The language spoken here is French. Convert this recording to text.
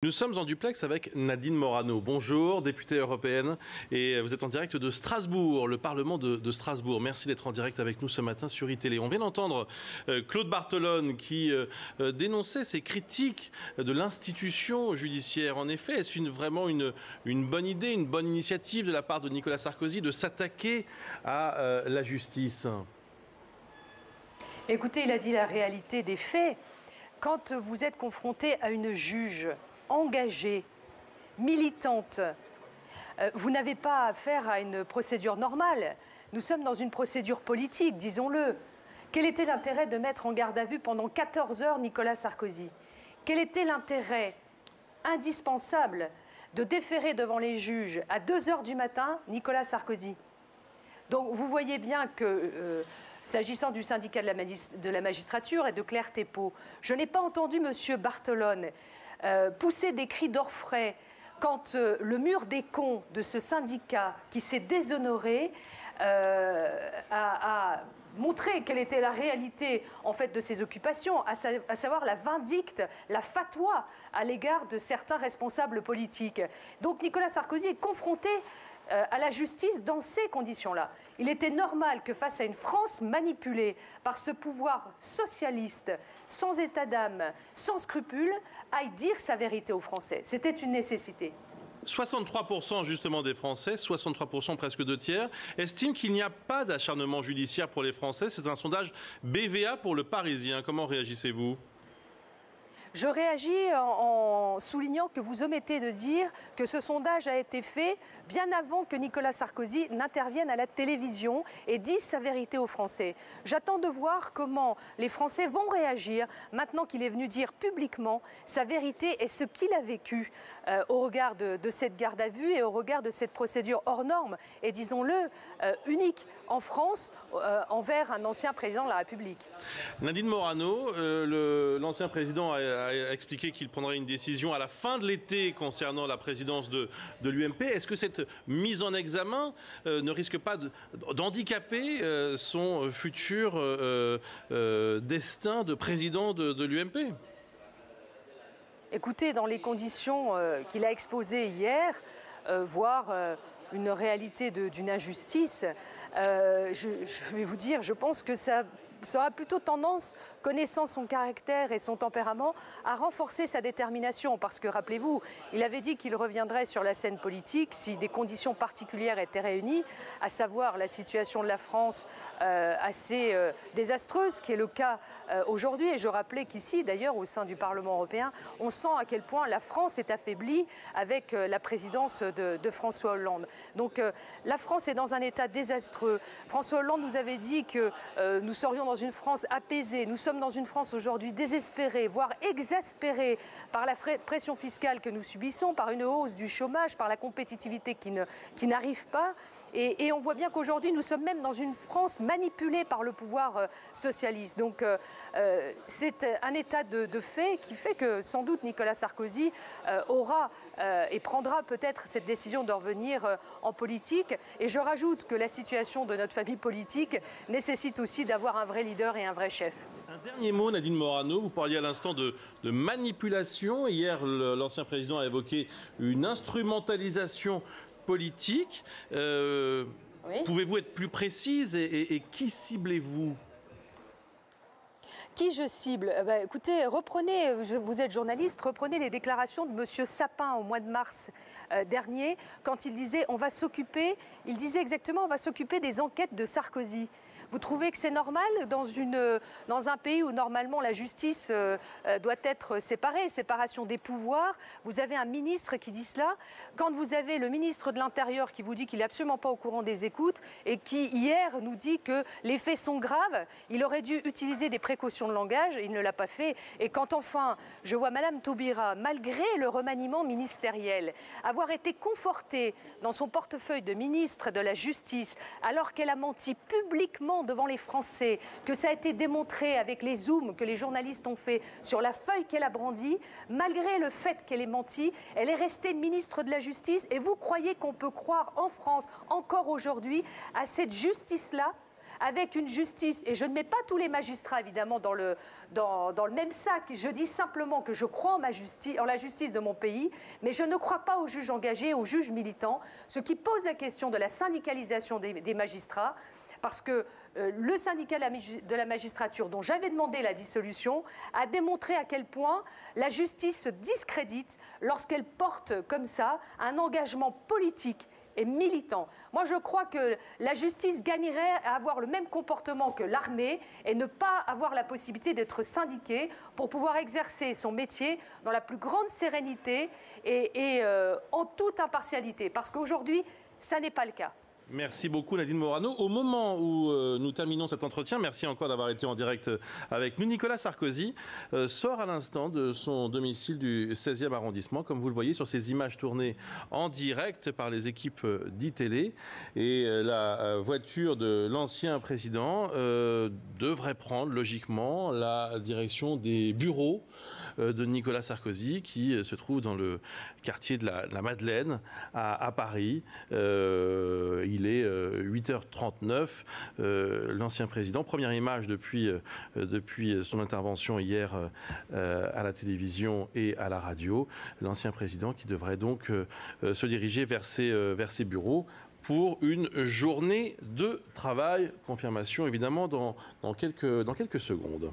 Nous sommes en duplex avec Nadine Morano. Bonjour, députée européenne. Et vous êtes en direct de Strasbourg, le Parlement de Strasbourg. Merci d'être en direct avec nous ce matin sur iTélé. On vient d'entendre Claude Barthelone qui dénonçait ces critiques de l'institution judiciaire. En effet, est-ce vraiment une bonne idée, une bonne initiative de la part de Nicolas Sarkozy de s'attaquer à la justice? Écoutez, il a dit la réalité des faits. Quand vous êtes confronté à une juge engagée, militante, vous n'avez pas affaire à une procédure normale. Nous sommes dans une procédure politique, disons-le. Quel était l'intérêt de mettre en garde à vue pendant 14 heures Nicolas Sarkozy? Quel était l'intérêt indispensable de déférer devant les juges à 2 heures du matin Nicolas Sarkozy? Donc vous voyez bien que, s'agissant du syndicat de la magistrature et de Claire Thépaut, je n'ai pas entendu M. Barthelone pousser des cris d'orfraie quand le mur des cons de ce syndicat qui s'est déshonoré a montré quelle était la réalité en fait de ses occupations, à savoir la vindicte, la fatwa à l'égard de certains responsables politiques. Donc Nicolas Sarkozy est confronté à la justice dans ces conditions-là. Il était normal que face à une France manipulée par ce pouvoir socialiste, sans état d'âme, sans scrupules, aille dire sa vérité aux Français. C'était une nécessité. 63% justement des Français, 63% presque 2/3, estiment qu'il n'y a pas d'acharnement judiciaire pour les Français. C'est un sondage BVA pour le Parisien. Comment réagissez-vous ? Je réagis en soulignant que vous omettez de dire que ce sondage a été fait bien avant que Nicolas Sarkozy n'intervienne à la télévision et dise sa vérité aux Français. J'attends de voir comment les Français vont réagir maintenant qu'il est venu dire publiquement sa vérité et ce qu'il a vécu au regard de cette garde à vue et au regard de cette procédure hors norme et, disons-le, unique en France envers un ancien président de la République. Nadine Morano, l'ancien président a expliqué qu'il prendrait une décision à la fin de l'été concernant la présidence de l'UMP. Est-ce que cette mise en examen ne risque pas d'handicaper son futur destin de président de l'UMP ? Écoutez, dans les conditions qu'il a exposées hier, voire une réalité d'une injustice, je vais vous dire, je pense que ça aura plutôt tendance, connaissant son caractère et son tempérament, à renforcer sa détermination. Parce que, rappelez-vous, il avait dit qu'il reviendrait sur la scène politique si des conditions particulières étaient réunies, à savoir la situation de la France assez désastreuse, qui est le cas aujourd'hui. Et je rappelais qu'ici, d'ailleurs, au sein du Parlement européen, on sent à quel point la France est affaiblie avec la présidence de François Hollande. Donc la France est dans un état désastreux. François Hollande nous avait dit que nous serions dans une France apaisée. Nous sommes dans une France aujourd'hui désespérée, voire exaspérée par la pression fiscale que nous subissons, par une hausse du chômage, par la compétitivité qui n'arrive pas. Et on voit bien qu'aujourd'hui, nous sommes même dans une France manipulée par le pouvoir socialiste. Donc c'est un état de fait qui fait que sans doute Nicolas Sarkozy aura et prendra peut-être cette décision de revenir en politique. Et je rajoute que la situation de notre famille politique nécessite aussi d'avoir un vrai leader et un vrai chef. Un dernier mot, Nadine Morano. Vous parliez à l'instant de manipulation. Hier, l'ancien président a évoqué une instrumentalisation politique. Oui. Pouvez-vous être plus précise et qui ciblez-vous ? Qui je cible? Écoutez, reprenez, vous êtes journaliste, reprenez les déclarations de M. Sapin au mois de mars dernier, quand il disait on va s'occuper, il disait exactement on va s'occuper des enquêtes de Sarkozy. Vous trouvez que c'est normal dans un pays où normalement la justice doit être séparée, séparation des pouvoirs? Vous avez un ministre qui dit cela. Quand vous avez le ministre de l'Intérieur qui vous dit qu'il n'est absolument pas au courant des écoutes et qui hier nous dit que les faits sont graves, il aurait dû utiliser des précautions de langage, il ne l'a pas fait. Et quand enfin je vois Madame Taubira, malgré le remaniement ministériel, avoir été confortée dans son portefeuille de ministre de la Justice alors qu'elle a menti publiquement devant les Français, que ça a été démontré avec les zooms que les journalistes ont fait sur la feuille qu'elle a brandie, malgré le fait qu'elle ait menti, elle est restée ministre de la Justice. Et vous croyez qu'on peut croire en France, encore aujourd'hui, à cette justice-là, avec une justice, et je ne mets pas tous les magistrats évidemment dans le même sac, je dis simplement que je crois en la justice de mon pays, mais je ne crois pas aux juges engagés, aux juges militants, ce qui pose la question de la syndicalisation des magistrats, parce que le syndicat de la magistrature, dont j'avais demandé la dissolution, a démontré à quel point la justice se discrédite lorsqu'elle porte comme ça un engagement politique et militant. Moi, je crois que la justice gagnerait à avoir le même comportement que l'armée et ne pas avoir la possibilité d'être syndiquée pour pouvoir exercer son métier dans la plus grande sérénité et en toute impartialité. Parce qu'aujourd'hui, ça n'est pas le cas. Merci beaucoup Nadine Morano. Au moment où nous terminons cet entretien, merci encore d'avoir été en direct avec nous. Nicolas Sarkozy sort à l'instant de son domicile du 16e arrondissement, comme vous le voyez sur ces images tournées en direct par les équipes d'ITélé. Et la voiture de l'ancien président devrait prendre logiquement la direction des bureaux de Nicolas Sarkozy, qui se trouve dans le quartier de la Madeleine à Paris. Il est 8h39. L'ancien président, première image depuis son intervention hier à la télévision et à la radio. L'ancien président qui devrait donc se diriger vers ses bureaux pour une journée de travail. Confirmation évidemment dans quelques secondes.